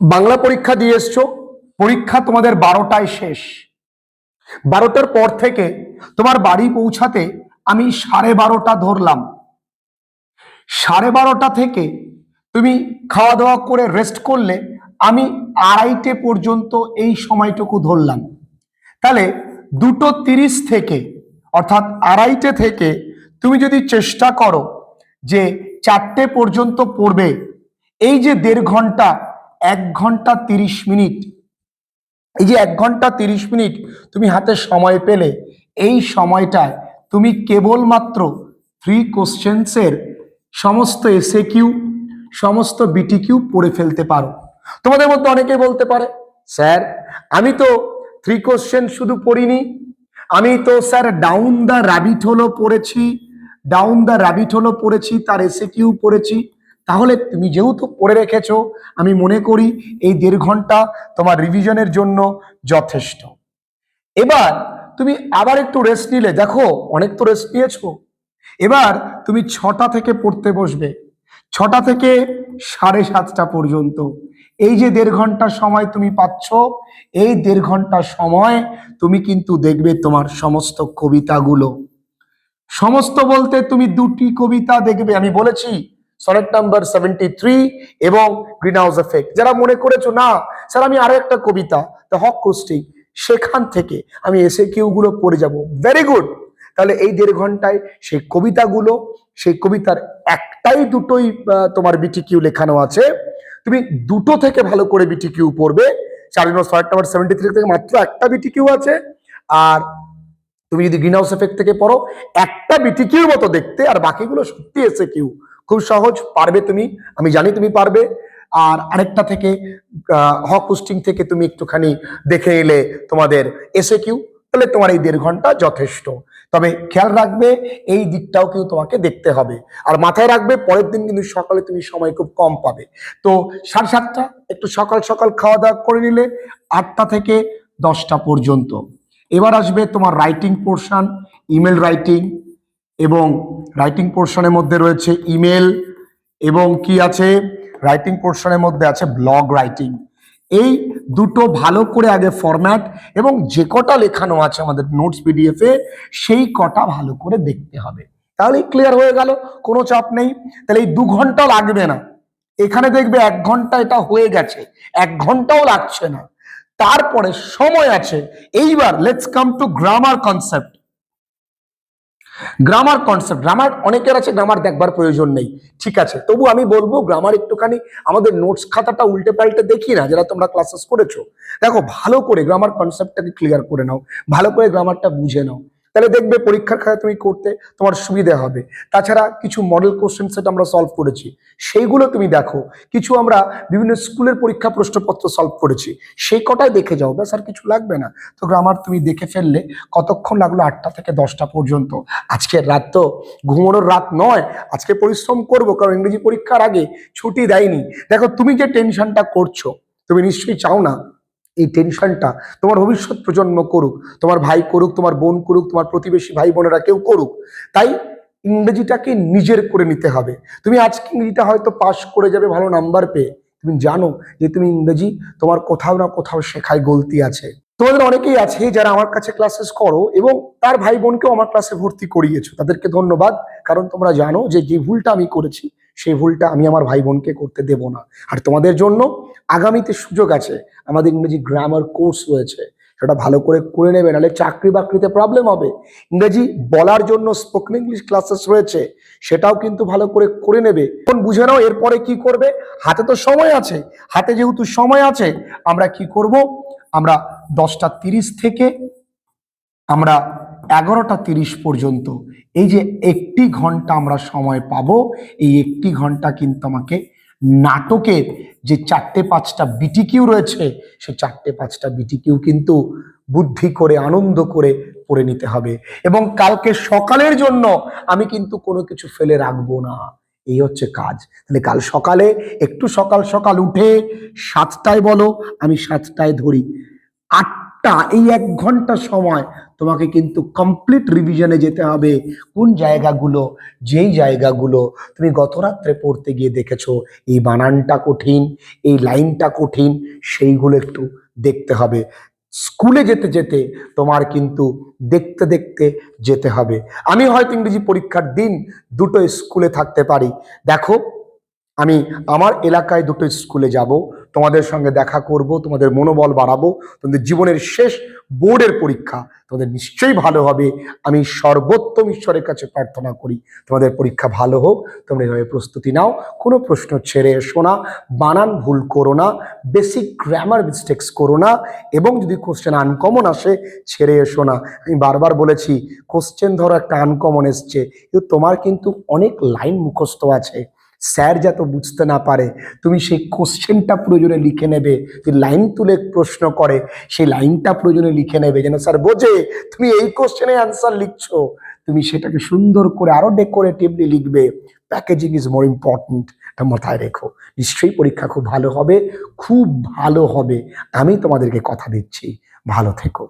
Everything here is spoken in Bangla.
বাংলা পরীক্ষা দিয়ে এসছো, পরীক্ষা তোমাদের 12টায় শেষ। 12টার পর থেকে তোমার বাড়ি পৌঁছাতে আমি 12:30 ধরলাম। 12:30 থেকে তুমি খাওয়া দাওয়া করে রেস্ট করলে আমি 2:30 পর্যন্ত এই সময়টুকু ধরলাম। তাহলে 2:30 থেকে অর্থাৎ 2:30 থেকে তুমি যদি চেষ্টা করো যে 4টে পর্যন্ত পড়বে, এই যে 1.5 ঘন্টা, 1 ঘন্টা 30 মিনিট, এই যে 1 ঘন্টা 30 মিনিট তুমি হাতে সময় পেলে, এই সময়টায় তুমি কেবলমাত্র 3 কোশ্চেন্সের সমস্ত এসএ কিউ, সমস্ত বিটি কিউ পড়ে ফেলতে পারো। তোমাদের মধ্যে অনেকেই বলতে পারে, স্যার আমি তো 3 কোশ্চেন শুধু পড়িনি, আমি তো স্যার ডাউন দ্য র্যাবিট হোলও পড়েছি, ডাউন দ্য র্যাবিট হোলও পড়েছি, তার এসএ কিউ পড়েছি। তাহলে তুমি যেহেতু পড়ে রেখেছো, আমি মনে করি এই 1.5 ঘন্টা তোমার রিভিশনের জন্য যথেষ্ট। এবার তুমি আবার একটু রেস্ট নিলে, দেখো অনেক তো রেস্ট নিয়েছো, এবার তুমি 6টা থেকে পড়তে বসবে, 6টা থেকে 7:30 পর্যন্ত। এই যে 1.5 ঘন্টা সময় তুমি পাচ্ছ, এই 1.5 ঘন্টা সময় তুমি কিন্তু দেখবে তোমার সমস্ত কবিতাগুলো, সমস্ত বলতে তুমি 2টি কবিতা দেখবে। আমি বলেছি সনেট নাম্বার 73 এবং গ্রিন হাউস এফেক্ট। যারা মনে করেছো না স্যার আমি আরো একটা কবিতা দ্য হক কোস্টিং, সেখান থেকে আমি এসে কিউ গুলো পড়ে যাব, ভেরি গুড। তাহলে এই 1.5 ঘন্টায় সেই কবিতাগুলো, সেই কবিতার একটাই দুটোই তোমার বিটি কিউ লেখানো আছে, তুমি 2টো থেকে ভালো করে বিটি কিউ পড়বে। সনেট নাম্বার 73 থেকে মাত্র একটা বিটি কিউ আছে, আর তুমি যদি গ্রিন হাউস এফেক্ট থেকে পড়ো একটা বিটি কিউর মতো দেখতে, আর বাকিগুলো সত্যি এসে কিউ, খুব সহজ, পারবে তুমি, আমি জানি তুমি পারবে। আর আরেকটা থেকে হক পোস্টিং থেকে তুমি একটুখানি দেখে এলে তোমাদের এসে কিউ, তাহলে তোমার এই 1.5 ঘন্টা যথেষ্ট। তবে খেয়াল রাখবে এই দিকটাও কিন্তু তোমাকে দেখতে হবে, আর মাথায় রাখবে পরের দিন কিন্তু সকালে তুমি সময় খুব কম পাবে। তো 7:30 একটু সকাল সকাল খাওয়া দাওয়া করে নিলে 8টা থেকে 10টা পর্যন্ত। এবার আসবে তোমার রাইটিং পোর্শন, ইমেল রাইটিং, এবং রাইটিং পোর্শনের মধ্যে রয়েছে ইমেল, এবং কি আছে রাইটিং পোর্শনের মধ্যে আছে ব্লগ রাইটিং। এই দুটো ভালো করে আগে ফরম্যাট এবং যে কটা লেখানো আছে আমাদের নোটস পিডিএফ এ, সেই কটা ভালো করে দেখতে হবে, তাহলেই ক্লিয়ার হয়ে গেল, কোনো চাপ নেই। তাহলে এই 2 ঘন্টা লাগবে না, এখানে দেখবে 1 ঘন্টা এটা হয়ে গেছে, 1 ঘন্টাও লাগছে না, তারপরে সময় আছে। এইবার let's come to grammar concept. Grammar concept, grammar অনেকের আছে গ্রামার দেখবার প্রয়োজন নেই, ঠিক আছে, তবু আমি বলবো গ্রামার একটুখানি আমাদের নোটস খাতাটা উল্টে পাল্টে দেখি না, যারা তোমরা ক্লাসেস করেছো, দেখো ভালো করে গ্রামার কনসেপ্টটাকে ক্লিয়ার করে নাও, ভালো করে গ্রামারটা বুঝে নাও, তাহলে দেখবে পরীক্ষার খাতা তুমি করতে তোমার সুবিধা হবে। তাছাড়া কিছু মডেল কোশ্চেন সেট আমরা সলভ করেছি, সেইগুলো তুমি দেখো। কিছু আমরা বিভিন্ন স্কুলের পরীক্ষা প্রশ্নপত্র সলভ করেছি, সেই কটাই দেখে যাও, ব্যাস আর কিছু লাগবে না। তো গ্রামার তুমি দেখে ফেললে, কতক্ষণ লাগলো 8টা থেকে 10টা পর্যন্ত। আজকের রাত তো ঘুমানোর রাত নয়, আজকে পরিশ্রম করবো, কারণ ইংরেজি পরীক্ষার আগে ছুটি দেয়নি। দেখো তুমি যে টেনশনটা করছো, তুমি নিশ্চয়ই চাও না এই টেনশনটা তোমার ভবিষ্যৎ প্রজন্ম করুক, তোমার ভাই করুক, তোমার বোন করুক, তোমার প্রতিবেশী ভাই বোনেরা কেউ করুক। তাই ইংরেজিটাকে নিজের করে নিতে হবে। তুমি আজকে ইংরেজিটা হয়তো পাশ করে যাবে ভালো নাম্বার পেয়ে, তুমি জানো যে তুমি ইংরেজি তোমার কোথাও না কোথাও শেখায় গলতি আছে। তোমাদের অনেকেই আছে যারা আমার কাছে ক্লাসেস করো এবং তার ভাই বোনকেও আমার ক্লাসে ভর্তি করিয়েছো, তাদেরকে ধন্যবাদ, কারণ তোমরা জানো যে যে ভুলটা আমি করেছি সেই ভুলটা আমি আমার ভাই বোনকে করতে দেব না। আর তোমাদের জন্য আগামীতে সুযোগ আছে, আমাদের ইংরেজি গ্রামার কোর্স রয়েছে, সেটা ভালো করে করে নেবে, নাহলে চাকরি বাকরিতে প্রবলেম হবে। ইংরেজি বলার জন্য স্পোকেন ইংলিশ ক্লাসেস রয়েছে, সেটাও কিন্তু ভালো করে করে নেবে। এখন বুঝে নাও এরপরে কি করবে, হাতে তো সময় আছে, হাতে যেহেতু সময় আছে আমরা কি করব, আমরা 10:30 থেকে আমরা 11:30 পর্যন্ত এই যে 1টি ঘন্টা আমরা সময় পাবো, এই 1টি ঘন্টা কিন্তু আমাকে নাটকের যে 4টে-5টা বিটি কিউ রয়েছে, সেই 4টে-5টা বিটি কিউ কিন্তু বুদ্ধি করে আনন্দ করে পড়ে নিতে হবে। এবং কালকে সকালের জন্য আমি কিন্তু কোনো কিছু ফেলে রাখবো না, এই হচ্ছে কাজ। তাহলে কাল সকালে একটু সকাল সকাল উঠে 7টায় বলো, আমি 7টায় ধরি, 8টা, এই 1 ঘন্টা সময় তোমাকে কিন্তু কমপ্লিট রিভিশনে যেতে হবে। কোন জায়গাগুলো, যেই জায়গাগুলো তুমি গত রাত্রে পড়তে গিয়ে দেখেছো এই বানানটা কঠিন, এই লাইনটা কঠিন, সেইগুলো একটু দেখতে হবে। স্কুলে যেতে যেতে তোমার কিন্তু দেখতে দেখতে যেতে হবে। আমি হয়তো ইংরেজি পরীক্ষার দিন দুটো স্কুলে থাকতে পারি। দেখো, আমি আমার এলাকায় দুটো স্কুলে যাব, তোমাদের সঙ্গে দেখা করব, তোমাদের মনোবল বাড়াবো। তোমাদের জীবনের শেষ বোর্ডের পরীক্ষা, তোমাদের নিশ্চয়ই ভালো হবে। আমি সর্বোত্তম ঈশ্বরের কাছে প্রার্থনা করি তোমাদের পরীক্ষা ভালো হোক। তোমরা এভাবে প্রস্তুতি নাও, কোনো প্রশ্ন ছেড়ে এসো না, বানান ভুল করো না, বেসিক গ্রামার মিস্টেক্স করো না, এবং যদি কোশ্চেন আনকমন আসে ছেড়ে এসো না। আমি বারবার বলেছি, কোশ্চেন ধরো একটা আনকমন এসছে, কিন্তু তোমার কিন্তু অনেক লাইন মুখস্থ আছে। স্যার যাতে বুঝতে না পারে, তুমি সেই কোশ্চেনটা প্রয়োজনে লিখে নেবে। যদি লাইন তুলে প্রশ্ন করে, সেই লাইনটা প্রয়োজনে লিখে নেবে, যেন স্যার বোঝে তুমি এই কোশ্চেনে অ্যান্সার লিখছো। তুমি সেটাকে সুন্দর করে আরো ডেকোরেটিভলি লিখবে। প্যাকেজিং ইজ মোর ইম্পর্টেন্ট, এটা মাথায় রেখো। নিশ্চয়ই পরীক্ষা খুব ভালো হবে, খুব ভালো হবে, আমি তোমাদেরকে কথা দিচ্ছি। ভালো থেকো।